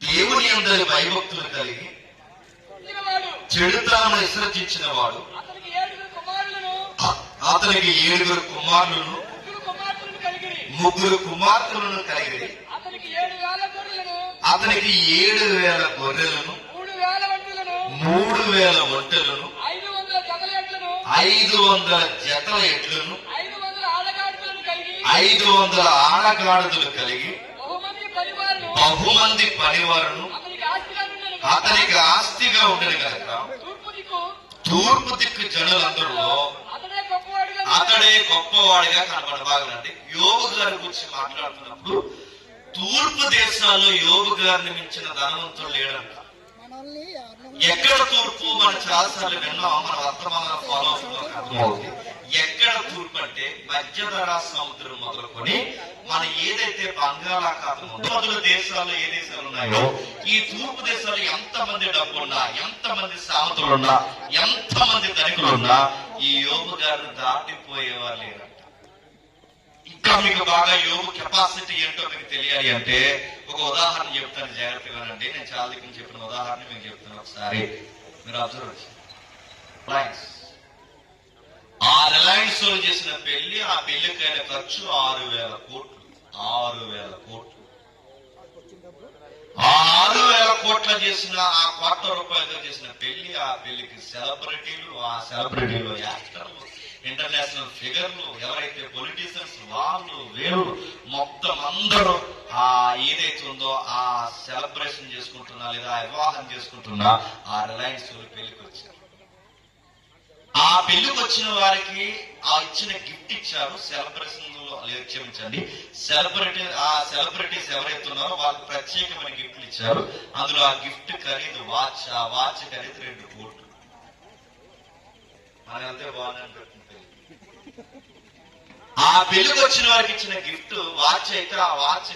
దేవుని అందరి భయభక్తులు కలిగి చెడుతనమును విసర్జించిన వాడు అతనికి 7 కుమారులను 3 కుమార్తెలను కలిగి అతనికి 7,000 గొర్రెలను 3,000 ఒంటెలను 500 జతల ఎడ్లను 500 ఆడగాడుదలు కలిగి బహుమంది పనివారును అతనికి ఆస్తిగా ఉండను కనుక తూర్పు దిక్కు జనులందరిలో అతడే గొప్పవాడిగా కనబడబాగలండి. యోబు గారి గురించి మాట్లాడుతున్నప్పుడు తూర్పు దేశాల్లో యోబు గారిని మించిన ధనవంతుడు లేడంట. ఎక్కడ తూర్పు మనం చాలాసార్లు విన్నాం, మన వర్తమాన ఫాలో అవుతుంది. ఎక్కడ తూర్పు అంటే మధ్యధరా సముద్రం మొదలుకొని మన ఏదైతే బంగాళాఖాతం మొదలు దేశాల్లో ఏ దేశాలు ఉన్నాయో ఈ తూర్పు దేశాలు ఎంతమంది డబ్బున్నా, ఎంతమంది సామతులున్నా, ఎంతమంది ధనికులున్నా ఈ యోబు గారు దాటిపోయేవారు లేరంట. ఇంకా మీకు బాగా యోబు కెపాసిటీ ఏంటో మీకు తెలియాలి అంటే ఒక ఉదాహరణ చెప్తాను, జాగ్రత్తగానండి. నేను చాలా దగ్గర చెప్పిన ఉదాహరణ మీకు చెప్తాను, ఒకసారి మీరు అబ్జర్వ్ చేయండి. ఆ రిలయన్స్ వాళ్ళు చేసిన పెళ్లి, ఆ పెళ్లికైన ఖర్చు 6,000 కోట్లు. 6,000 కోట్లు. ఆ 6,000 కోట్ల చేసిన, ఆ ₹1,00,00,000 చేసిన పెళ్లి, ఆ పెళ్లికి సెలబ్రిటీలు, ఆ సెలబ్రిటీలు యాక్టర్లు, ఇంటర్నేషనల్ ఫిగర్లు, ఎవరైతే పొలిటీషియన్స్ వాళ్ళు వీళ్ళు మొత్తం అందరూ ఆ ఏదైతే ఉందో ఆ సెలబ్రేషన్ చేసుకుంటున్నా లేదా వివాహం చేసుకుంటున్నా ఆ రిలయన్స్ పెళ్లికి వచ్చారు. ఆ పెళ్లికి వచ్చిన వారికి ఆ ఇచ్చిన గిఫ్ట్ ఇచ్చారు. సెలబ్రేషన్ క్షమించండి, సెలబ్రిటీస్ ఎవరైతే ఉన్నారో వాళ్ళకి ప్రత్యేకమైన గిఫ్ట్లు ఇచ్చారు. అందులో ఆ గిఫ్ట్ ఖరీదు వాచ్, ఆ వాచ్ ఖరీదు 2 కోట్లు. మన అంతే బాగుందని పెట్టుకుంటే ఆ పెళ్లికి వచ్చిన వారికి ఇచ్చిన గిఫ్ట్ వాచ్ అయితే ఆ వాచ్